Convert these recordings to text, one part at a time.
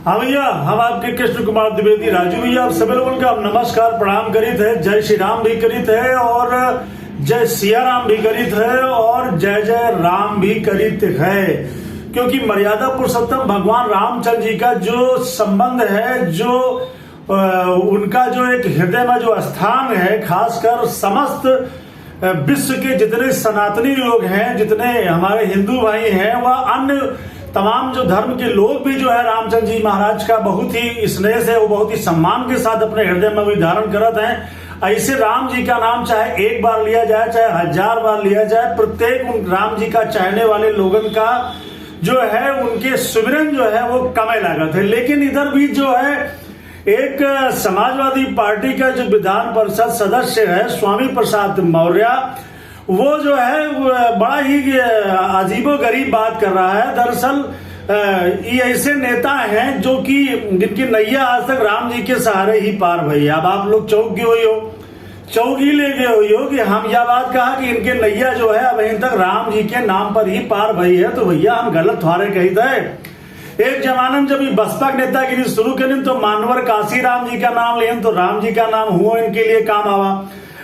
हाँ भैया, हम आपके कृष्ण कुमार द्विवेदी राजू भैया, आप सभी लोगों का नमस्कार प्रणाम करित है। जय श्री राम भी करित है और जय सिया राम भी करित है और जय जय राम भी करित है। क्योंकि मर्यादा पुरुषोत्तम भगवान रामचंद्र जी का जो संबंध है, जो उनका जो एक हृदय में जो स्थान है, खासकर समस्त विश्व के जितने सनातनी लोग हैं, जितने हमारे हिंदू भाई हैं, वह अन्य तमाम जो धर्म के लोग भी जो है रामचंद्र जी महाराज का बहुत ही स्नेह से, वो बहुत ही सम्मान के साथ अपने हृदय में भी धारण करते हैं। ऐसे राम जी का नाम चाहे एक बार लिया जाए, चाहे 1000 बार लिया जाए, प्रत्येक उन राम जी का चाहने वाले लोगन का जो है, उनके सुमिरन जो है वो कमे लागत है। लेकिन इधर भी जो है एक समाजवादी पार्टी का जो विधान परिषद सदस्य है स्वामी प्रसाद मौर्य, वो जो है बड़ा ही अजीबोगरीब बात कर रहा है। दरअसल ये ऐसे नेता हैं जो कि जिनकी नैया आज तक राम जी के सहारे ही पार भई। अब आप लोग चौक गए ही ले गए हो कि हम यह बात कहा कि इनके नैया जो है अब अभी तक राम जी के नाम पर ही पार भई है, तो भैया हम गलत थारे कही थे। एक जमाने में जब ये बसपा नेतागिरी शुरू करें तो मानवर काशी राम जी का नाम लें तो राम जी का नाम हुआ इनके लिए काम आवा।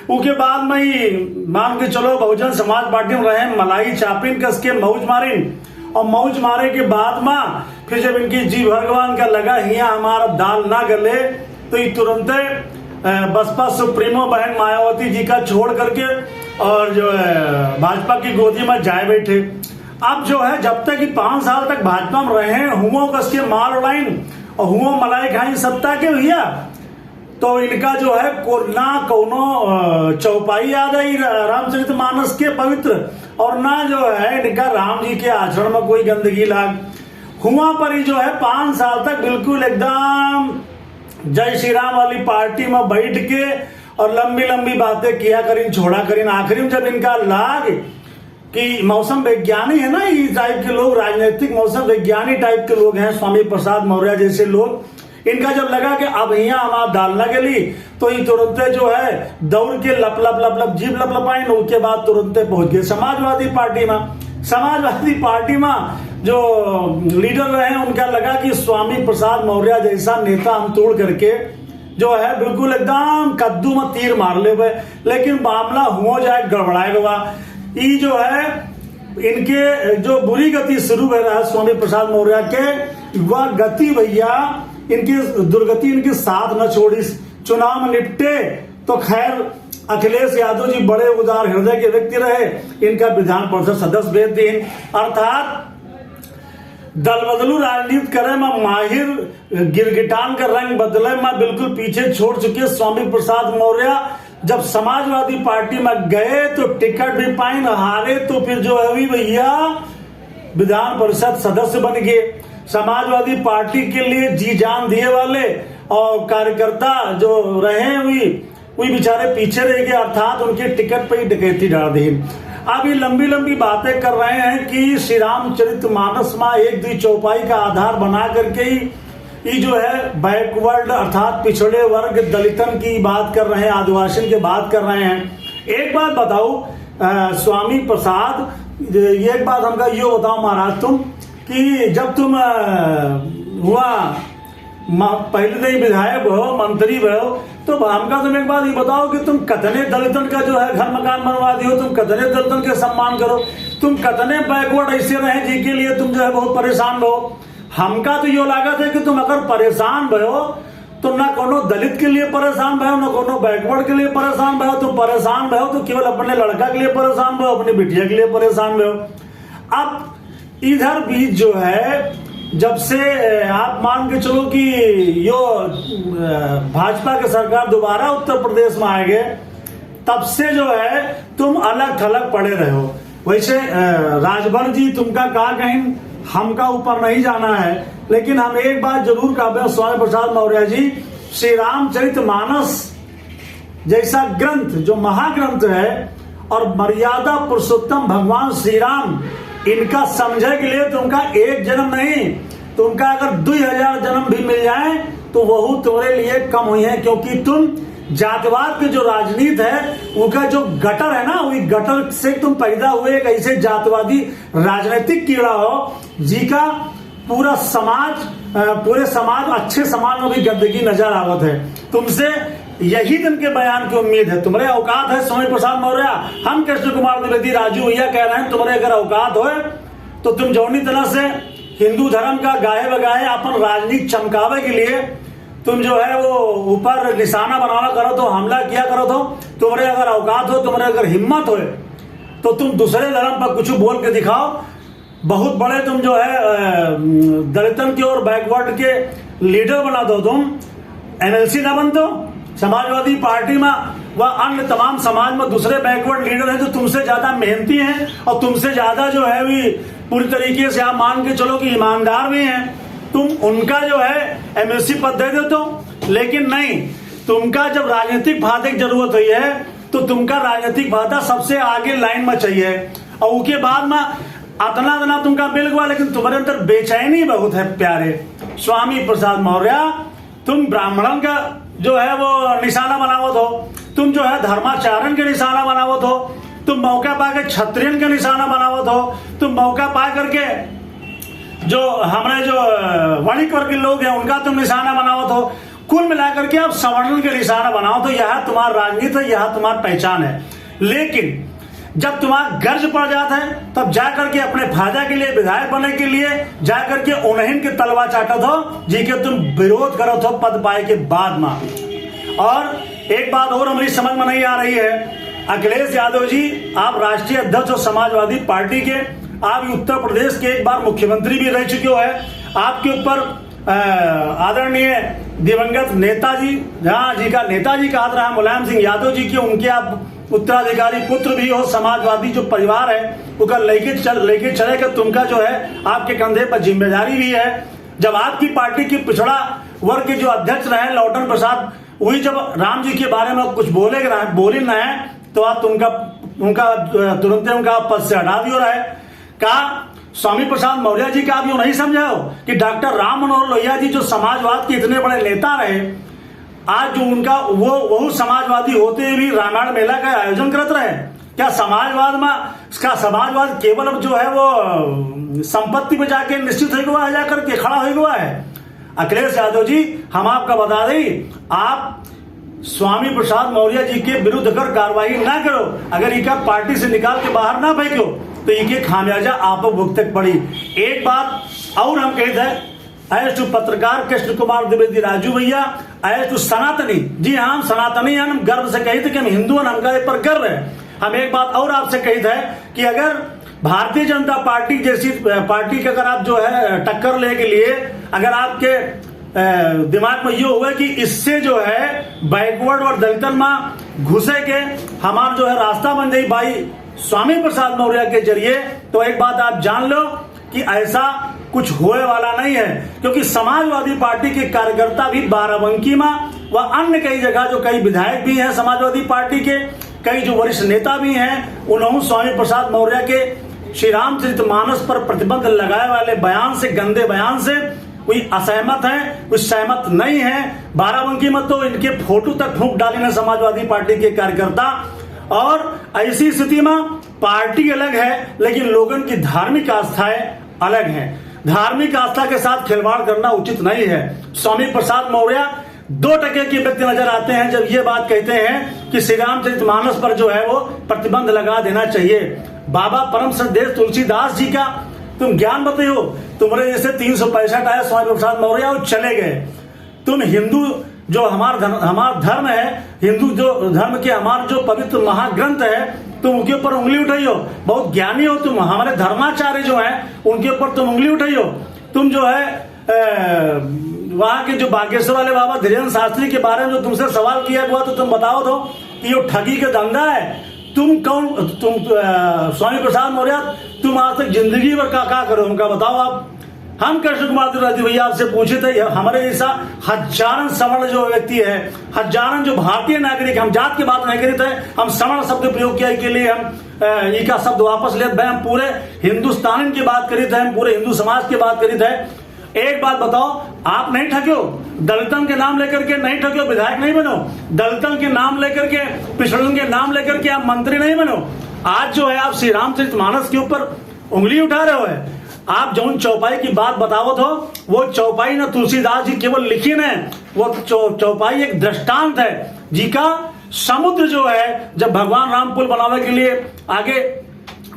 उसके बाद में ही मान के चलो बहुजन समाज पार्टी में रहे, मलाई चापिन कस के मौज मारिन और मौज मारे के बाद में फिर जब इनकी जी भगवान का लगा हिया हमारा दाल ना गले, तो ये तुरंत बसपा सुप्रीमो बहन मायावती जी का छोड़ करके और जो है भाजपा की गोदी में जाए बैठे। अब जो है जब तक 5 साल तक भाजपा में रहे, हुओं कस के माल उड़ाइन और हुओं मलाई खाई सत्ता के भैया, तो इनका जो है ना कोनो चौपाई याद आई रामचरितमानस के पवित्र, और ना जो है इनका राम जी के आचरण में कोई गंदगी लाग। हुआ पर ही जो है 5 साल तक बिल्कुल एकदम जय श्री राम वाली पार्टी में बैठ के और लंबी लंबी बातें किया करीन, छोड़ा करीन। आखिरी में जब इनका लाग कि मौसम वैज्ञानिक है ना, इस टाइप के लोग राजनीतिक मौसम वैज्ञानिक टाइप के लोग हैं, स्वामी प्रसाद मौर्य जैसे लोग, इनका जब लगा कि अब यहाँ हमारा दाल न गली, तो ये तुरंत जो है दौड़ के लप लप लप लप जीप लप लपाइन, उसके बाद तुरंत पहुंच गए समाजवादी पार्टी में। समाजवादी पार्टी में जो लीडर रहे उनका लगा कि स्वामी प्रसाद मौर्य जैसा नेता हम तोड़ करके जो है बिल्कुल एकदम कद्दू में तीर मार ले। लेकिन मामला हुआ जाए गड़बड़ाएगा। ये जो है इनके जो बुरी गति शुरू हो रहा है स्वामी प्रसाद मौर्य के, वह गति भैया इनकी दुर्गति इनके साथ न छोड़ी। चुनाव में निपटे तो खैर अखिलेश यादव जी बड़े उदार हृदय के व्यक्ति रहे, इनका विधान परिषद सदस्य भेज दिन, अर्थात दल बदलू राजनीति करे में माहिर, गिरगिटान का रंग बदले में बिल्कुल पीछे छोड़ चुके स्वामी प्रसाद मौर्य। जब समाजवादी पार्टी में गए तो टिकट भी पाए, हारे तो फिर जो है भैया विधान परिषद सदस्य बन गए। समाजवादी पार्टी के लिए जी जान दिए वाले और कार्यकर्ता जो रहे वही बेचारे पीछे रह गए, अर्थात उनके टिकट पर ही डकैती डाल दी। अब ये लंबी लंबी बातें कर रहे हैं कि श्री रामचरितमानस में एक दी चौपाई का आधार बना करके ही ये जो है बैकवर्ड अर्थात पिछड़े वर्ग दलितन की बात कर रहे हैं, आदिवासी की बात कर रहे हैं। एक बात बताओ स्वामी प्रसाद, एक बात हमका यो बताओ महाराज तुम कि जब तुम हुआ पहले दिन विधायक हो, मंत्री हो, तो हमका तुम एक बात ये बताओ कि तुम कतने दलितन का जो है घर मकान बनवा दियो, तुम कतने दलितन के सम्मान करो, तुम कतने बैकवर्ड ऐसे रहे जिनके लिए तुम जो है बहुत परेशान हो। हमका तो यो लागत है कि तुम अगर परेशान भयो तो ना कोनो दलित के लिए परेशान भयो, ना कोनो बैकवर्ड के लिए परेशान भयो। तुम परेशान भयो तो केवल अपने लड़का के लिए परेशान भयो, अपनी बिटिया के लिए परेशान भयो। अब इधर भी जो है जब से आप मान के चलो कि यो भाजपा की सरकार दोबारा उत्तर प्रदेश में आएंगे, तब से जो है तुम अलग थलग पड़े रहे हो। वैसे राजभर जी तुमका कहा कहीं हमका ऊपर नहीं जाना है, लेकिन हम एक बात जरूर कहते हैं स्वामी प्रसाद मौर्य जी, श्री रामचरितमानस जैसा ग्रंथ जो महाग्रंथ है और मर्यादा पुरुषोत्तम भगवान श्री राम, इनका समझे के लिए तुमका एक जन्म नहीं, तुमका अगर 2000 जन्म भी मिल जाए तो वह तुम्हारे लिए कम हुई है। क्योंकि तुम जातवाद की जो राजनीति है उनका जो गटर है ना, वही गटर से तुम पैदा हुए एक ऐसे जातवादी राजनीतिक कीड़ा हो जी का पूरा समाज, पूरे समाज, अच्छे समाज में भी गंदगी नजर आवत है। तुमसे यही दिन के बयान की उम्मीद है। तुम्हारे औकात है स्वामी प्रसाद मौर्य, हम कृष्ण कुमार द्विवेदी राजू भैया कह रहे हैं, तुम्हारे अगर औकात हो तो तुम जौनी तरह से हिंदू धर्म का गाये बगाए अपन राजनीति चमकावे के लिए तुम जो है वो ऊपर निशाना बनाना करो, तो हमला किया करो, तो तुम्हारे अगर औकात हो, तुम्हारे अगर हिम्मत हो तो तुम दूसरे धर्म पर कुछ बोल के दिखाओ। बहुत बड़े तुम जो है दलितन के और बैकवर्ड के लीडर बना दो, तुम एमएलसी ना बन दो। समाजवादी पार्टी में व अन्य तमाम समाज में दूसरे बैकवर्ड लीडर हैं जो तुमसे ज्यादा मेहनती हैं और तुमसे ज्यादा जो है भी पूरी तरीके से आप मान के चलो कि ईमानदार भी हैं। तुम उनका जो है एमएलसी पद दे दो तो, लेकिन नहीं, तुमका जब राजनीतिक भाते की जरूरत हुई है तो तुमका राजनीतिक भाता सबसे आगे लाइन में चाहिए और उसके बाद में अतना तुमका मिल गया, लेकिन तुम्हारे अंदर बेचैनी बहुत है। प्यारे स्वामी प्रसाद मौर्य, तुम ब्राह्मणों का जो है वो निशाना बनावत हो, तुम जो है धर्माचारण के निशाना बनावत हो, तुम मौका पाकर क्षत्रियन के निशाना बनावत हो, तुम मौका पा करके जो हमारे जो वणिक वर्ग के लोग हैं उनका तुम निशाना बनावत हो। कुल मिलाकर के आप सवर्णन के निशाना बनाओ तो यह तुम्हारा राजनीति है, यह तुम्हारी पहचान है। लेकिन जब तुम्हारा गर्ज पड़ जाता है तब जाकर के अपने फायदा के लिए, विधायक बनने के लिए जाकर के उन्हीं के तलवा चाटत हो जी के तुम विरोध करत हो पद पाए के बाद में। और एक बात और हमारी समझ में नहीं आ रही है, अखिलेश यादव जी, आप राष्ट्रीय अध्यक्ष और समाजवादी पार्टी के, आप उत्तर प्रदेश के एक बार मुख्यमंत्री भी रह चुके हो है। आपके ऊपर आदरणीय दिवंगत नेताजी, जहां जी का नेताजी का हाथ रहा मुलायम सिंह यादव जी के, उनके आप उत्तराधिकारी पुत्र भी हो। समाजवादी जो परिवार है उसका लेके चले कर तुमका जो है आपके कंधे पर जिम्मेदारी भी है। जब आपकी पार्टी की पिछड़ा वर्ग के जो अध्यक्ष रहे लौटन प्रसाद, वही जब राम जी के बारे में कुछ बोले न है तो आप उनका तुरंत उनका पद से हटा दियो रहे। कहा स्वामी प्रसाद मौर्य जी का आप यूं नहीं समझाओ कि डॉक्टर राम मनोहर लोहिया जी जो समाजवाद के इतने बड़े नेता रहे, आज जो उनका वो समाजवादी होते हुए भी रामायण मेला का आयोजन करते रहे। क्या समाजवाद केवल अब जो है वो संपत्ति पे जाके निश्चित हो गया है, जाकर के खड़ा हो गया है? अखिलेश यादव जी, हम आपका बता दें, आप स्वामी प्रसाद मौर्य जी के विरुद्ध अगर कार्रवाई ना करो, अगर इनका पार्टी से निकाल के बाहर ना फेंको तो इनके खामियाजा आप भुगतने पड़ी। एक बात और हम कहते हैं, एज टू पत्रकार कृष्ण कुमार द्विवेदी राजू भैया, एज टू सनातनी, जी हाँ, हम सनातनी हैं, हम गर्व से कही थे कि हम हिंदू हैं, हमका इस पर गर्व है। हम एक बात और आपसे कही थे कि अगर भारतीय जनता पार्टी जैसी पार्टी के अगर आप जो है टक्कर ले के लिए अगर आपके दिमाग में ये हुआ कि इससे जो है बैकवर्ड और दलितन में घुसे के हमारा जो है रास्ता बन जाए भाई स्वामी प्रसाद मौर्य के जरिए, तो एक बात आप जान लो कि ऐसा कुछ होने वाला नहीं है। क्योंकि समाजवादी पार्टी के कार्यकर्ता भी बाराबंकी में व अन्य कई जगह जो कई विधायक भी हैं समाजवादी पार्टी के, कई जो वरिष्ठ नेता भी हैं, उन्होंने स्वामी प्रसाद मौर्य के श्री रामचरितमानस पर प्रतिबंध लगाए वाले बयान से, गंदे बयान से कोई असहमत है, कोई सहमत नहीं है। बाराबंकी में तो इनके फोटो तक फूंक डाली ने समाजवादी पार्टी के कार्यकर्ता। और ऐसी स्थिति में पार्टी अलग है लेकिन लोगों की धार्मिक आस्थाएं अलग हैं। धार्मिक आस्था के साथ खिलवाड़ करना उचित नहीं है। स्वामी प्रसाद मौर्य 2% के व्यक्ति नजर आते हैं जब ये बात कहते हैं कि श्री रामचरितमानस पर जो है वो प्रतिबंध लगा देना चाहिए। बाबा परम संदेश तुलसीदास जी का तुम ज्ञान बताओ, तुम्हारे जैसे 365 आए स्वामी प्रसाद मौर्य और चले गए। तुम हिंदू जो हमारा धर्म है, हिंदू जो धर्म के हमारा जो पवित्र महाग्रंथ है, तुम उनके ऊपर उंगली उठाइयो। बहुत ज्ञानी हो तुम, हमारे धर्माचार्य जो हैं उनके ऊपर तुम उंगली उठाइयो। तुम जो है वहां के जो बागेश्वर वाले बाबा धीरेन्द्र शास्त्री के बारे में जो तुमसे सवाल किया हुआ तो तुम बताओ तो कि ये ठगी का धंधा है। तुम कौन, तुम स्वामी प्रसाद मौर्य, तुम आज तक जिंदगी भर क्या करो उनका बताओ आप। हम कृष्ण कुमार द्विवेदी भैया आपसे पूछे थे, हमारे जैसा हजारन सवर्ण जो व्यक्ति है, हजारन जो भारतीय नागरिक, हम जात की बात नहीं करी थे, हम सवर्ण शब्द प्रयोग किया के लिए हम का शब्द वापस ले, हम पूरे हिंदुस्तान की बात करी थे, हम पूरे हिंदू समाज की बात करी थे। एक बात बताओ, आप नहीं ठग्यो, दलितन के नाम लेकर के नहीं ठग्यो, विधायक नहीं बनो, दलितन के नाम लेकर के, पिछड़न के नाम लेकर के आप मंत्री नहीं बनो। आज जो है आप श्री रामचरितमानस के ऊपर उंगली उठा रहे हो है। आप जो चौपाई की बात बतावत हो, वो चौपाई ना तुलसीदास जी केवल लिखी न, वो चौपाई एक दृष्टांत है जी का। समुद्र जो है, जब भगवान राम पुल बनाने के लिए आगे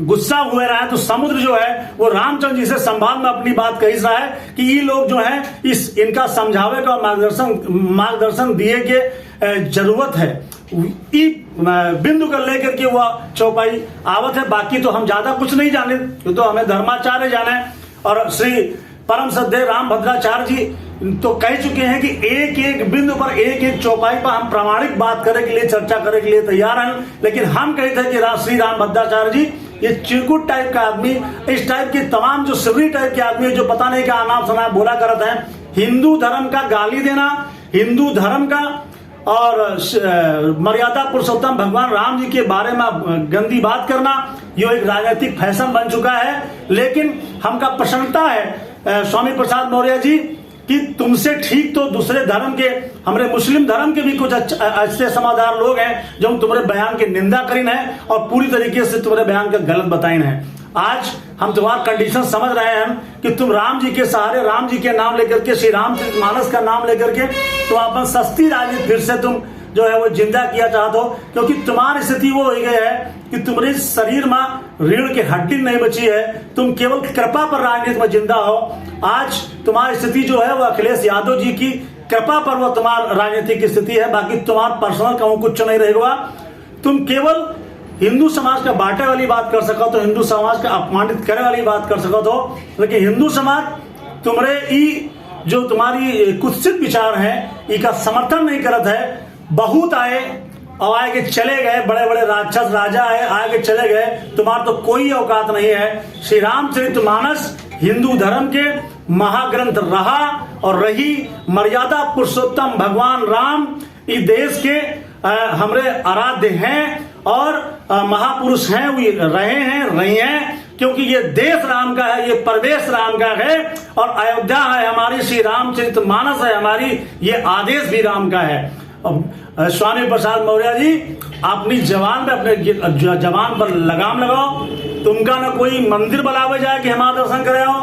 गुस्सा हुए रहा है, तो समुद्र जो है वो रामचंद्र जी से संवाद में अपनी बात कही रहा है कि ये लोग जो है इनका समझावे का मार्गदर्शन दिए के जरूरत है। बिंदु कर लेकर के वह चौपाई आवत है। बाकी तो हम ज्यादा कुछ नहीं जाने, तो हमें धर्माचार्य जाने। और श्री परम श्रद्धेय राम भद्राचार्य जी तो कह चुके हैं कि एक एक बिंदु पर, एक एक चौपाई पर हम प्रामाणिक बात करने के लिए, चर्चा करने के लिए तैयार हैं। लेकिन हम कहते हैं कि श्री राम भद्राचार्य जी ये चिरकुट टाइप का आदमी, इस टाइप के तमाम जो सिवरी टाइप के आदमी जो पता नहीं क्या अनाप शनाप बोला करते हैं, हिंदू धर्म का गाली देना, हिंदू धर्म का और मर्यादा पुरुषोत्तम भगवान राम जी के बारे में गंदी बात करना, ये एक राजनीतिक फैशन बन चुका है। लेकिन हमका प्रसन्नता है स्वामी प्रसाद मौर्य जी कि तुमसे ठीक तो दूसरे धर्म के, हमारे मुस्लिम धर्म के भी कुछ अच्छे समझदार लोग हैं जो तुम्हारे बयान की निंदा करीन है और पूरी तरीके से तुम्हारे बयान का गलत बताइन है। आज हम तुम्हारा कंडीशन समझ रहे हैं कि तुम राम जी के सहारे, राम जी के नाम लेकर के, श्री रामचरितमानस का नाम लेकर के तुम अपन सस्ती राजनीति फिर से तुम जो है वो जिंदा किया चाहते हो, क्योंकि तुम्हारी स्थिति वो हो गई है कि तुम्हारे शरीर में रीढ़ की हड्डी नहीं बची है, तुम केवल कृपा पर राजनीति में जिंदा हो। आज तुम्हारी स्थिति जो है वो अखिलेश यादव जी की कृपा पर वो तुम्हारी राजनीतिक स्थिति है। बाकी तुम्हारा पर्सनल कहूं कुछ नहीं रहेगा। तुम केवल हिंदू समाज का बांटे वाली बात कर सको तो, हिंदू समाज का अपमानित करने वाली बात कर सको तो, लेकिन हिंदू समाज तुम्हारे जो तुम्हारी कुत्सित विचार है इसका समर्थन नहीं करत है। बहुत आए और आए के चले गए, बड़े बड़े राक्षस राजा है, आए के चले गए, तुम्हारा तो कोई औकात नहीं है। श्री रामचरितमानस हिंदू धर्म के महाग्रंथ रहा और रही। मर्यादा पुरुषोत्तम भगवान राम इस देश के हमरे आराध्य हैं और महापुरुष हैं, वो रही हैं, क्योंकि ये देश राम का है, ये प्रदेश राम का है और अयोध्या है हमारी, श्री रामचरितमानस है हमारी, ये आदेश भी राम का है। स्वामी प्रसाद मौर्य जी अपनी जवान पे, अपने जवान पर लगाम लगाओ। तुमका ना कोई मंदिर बुलावे जाए कि हमारा दर्शन करे हो,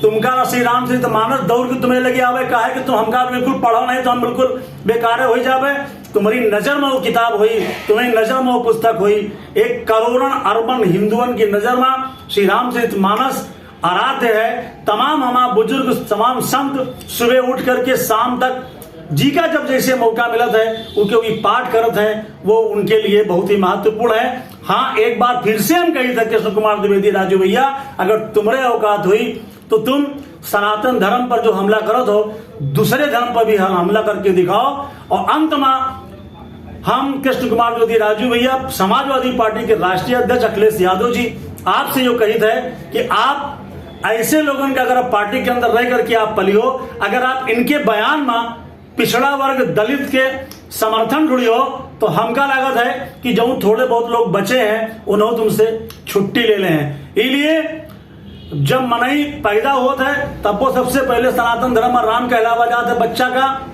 तुमका ना श्री रामचरितमानस दौड़ के तुम्हें लगे आवे, कहा है कि तुम हमका बिल्कुल पढ़ो नहीं तो हम बिल्कुल बेकार हो जावे। तुम्हारी नजर में वो किताब हुई, तुम्हारी नजर में वो पुस्तक हुई, 1 करोड़ अरबन हिंदुओं की नजर में श्री रामचरितमानस आराध्य है। तमाम हमारे बुजुर्ग, तमाम संत सुबह उठ करके शाम तक जी का जब जैसे मौका मिलता है उनके पाठ करत है, वो उनके लिए बहुत ही महत्वपूर्ण है। हाँ, एक बार फिर से हम कही थे कृष्ण कुमार द्विवेदी राजू भैया, अगर तुम्हारे औकात हुई तो तुम सनातन धर्म पर जो हमला करो तो दूसरे धर्म पर भी हम हमला करके दिखाओ। और अंत में हम कृष्ण कुमार द्विवेदी राजू भैया, समाजवादी पार्टी के राष्ट्रीय अध्यक्ष अखिलेश यादव जी, आपसे जो कही थे कि आप ऐसे लोगों का अगर पार्टी के अंदर रह करके आप पली हो, अगर आप इनके बयान में पिछड़ा वर्ग दलित के समर्थन ढूंढी हो तो हमका लागत है कि जो थोड़े बहुत लोग बचे हैं उन्होंने तुमसे छुट्टी ले ले हैं। इसलिए जब मनई पैदा होता है तब वो सबसे पहले सनातन धर्म में राम कहलावा जाता है, बच्चा का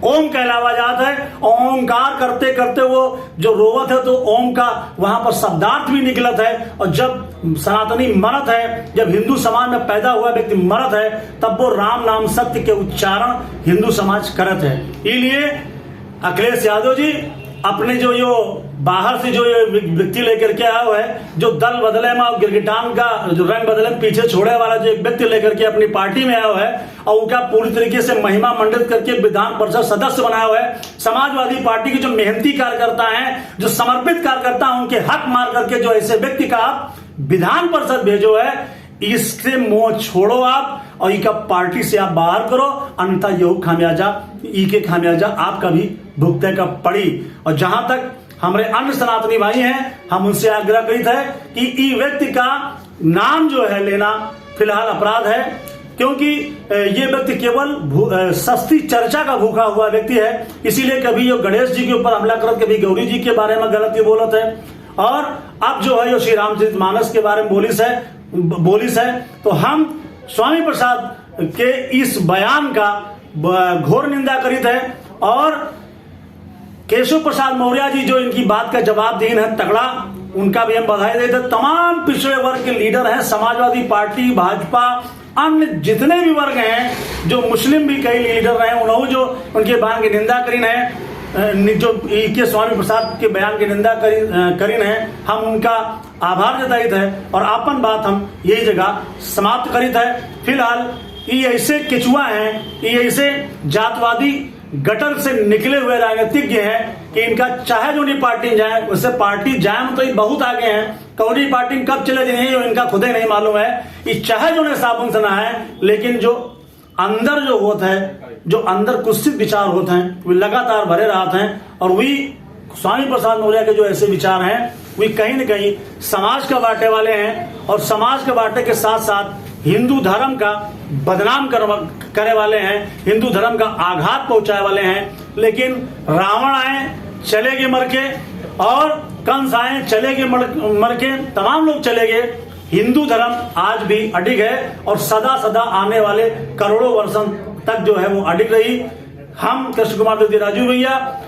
ओम कहलावा जाता है। ओंकार करते करते वो जो रोवत है तो ओम का वहां पर शब्दार्थ भी निकलत है। और जब सनातनी मरत है, जब हिंदू समाज में पैदा हुआ व्यक्ति मरत है, तब वो राम नाम सत्य के उच्चारण हिंदू समाज करत है। इसलिए अखिलेश यादव जी अपने जो बाहर से जो व्यक्ति लेकर के आया हुआ है, जो दल बदले में और गिरगिटान का जो रंग बदले में पीछे छोड़े वाला जो एक व्यक्ति लेकर के अपनी पार्टी में आया हुआ है और उनका पूरी तरीके से महिमा मंडित करके विधान परिषद सदस्य बनाया हुआ है। समाजवादी पार्टी के जो मेहनती कार्यकर्ता हैं, जो समर्पित कार्यकर्ता हैं, उनके हक मार करके जो ऐसे व्यक्ति का आप विधान परिषद भेजो है, इससे मोह छोड़ो आप और इनका पार्टी से आप बाहर करो, अन्यथा यह खामियाजा आपका भी भुगते का पड़ी। और जहां तक हमारे अन्य सनातनी भाई हैं, हम उनसे आग्रह करित है कि ई व्यक्ति का नाम जो है लेना फिलहाल अपराध है, क्योंकि ये व्यक्ति केवल सस्ती चर्चा का भूखा हुआ व्यक्ति है। इसीलिए कभी ये गणेश जी के ऊपर हमला करत, कभी गौरी जी के बारे में गलत बोलत है, और अब जो है श्री रामचरितमानस के बारे में बोलिस है। तो हम स्वामी प्रसाद के इस बयान का घोर निंदा करित है और केशव प्रसाद मौर्य जी जो इनकी बात का जवाब दीन है तगड़ा, उनका भी हम बधाई देते। तमाम पिछड़े वर्ग के लीडर हैं, समाजवादी पार्टी, भाजपा, अन्य जितने भी वर्ग हैं, जो मुस्लिम भी कई लीडर हैं, उन्होंने जो उनके बयान की निंदा करीन है, जो के स्वामी प्रसाद के बयान की निंदा करीन है, हम उनका आभार जताइत है और अपन बात हम यही जगह समाप्त करित है। फिलहाल ये ऐसे केचुआ हैं, ये ऐसे जातवादी गटर से निकले हुए राजनीतिज्ञ हैं कि इनका चाहे जो नहीं पार्टी जाए, उससे पार्टी जाए तो ये बहुत आगे हैं। कौड़ी पार्टी कब चले जाए जो इनका खुद ही नहीं मालूम है। ये चाहे जो ने साबुन से ना है, लेकिन जो अंदर जो होता है, जो अंदर कुत्सित विचार होते हैं, वे लगातार भरे रहते हैं। और वही स्वामी प्रसाद मौर्य के जो ऐसे विचार हैं, वे कहीं न कहीं समाज का बांटे वाले हैं और समाज के बांटे के साथ साथ हिंदू धर्म का बदनाम करे वाले हैं, हिंदू धर्म का आघात पहुंचाए वाले हैं। लेकिन रावण आए चले गए मर के, और कंस आए चले गए मर के, तमाम लोग चले गए। हिंदू धर्म आज भी अडिग है और सदा सदा आने वाले करोड़ों वर्षों तक जो है वो अडिग रही। हम कृष्ण कुमार द्विवेदी राजू भैया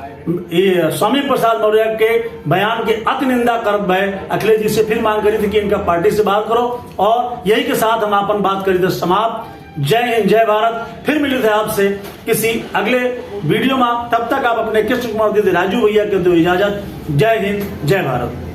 स्वामी प्रसाद मौर्य के बयान के अति निंदा कर भय अखिलेश जी से फिर मांग करी थी कि इनका पार्टी से बाहर करो, और यही के साथ हम अपन बात करी थे समाप्त। जय हिंद, जय भारत। फिर मिले थे आपसे किसी अगले वीडियो में, तब तक आप अपने कृष्ण कुमार द्विवेदी राजू भैया के दो इजाजत। जय हिंद, जय भारत।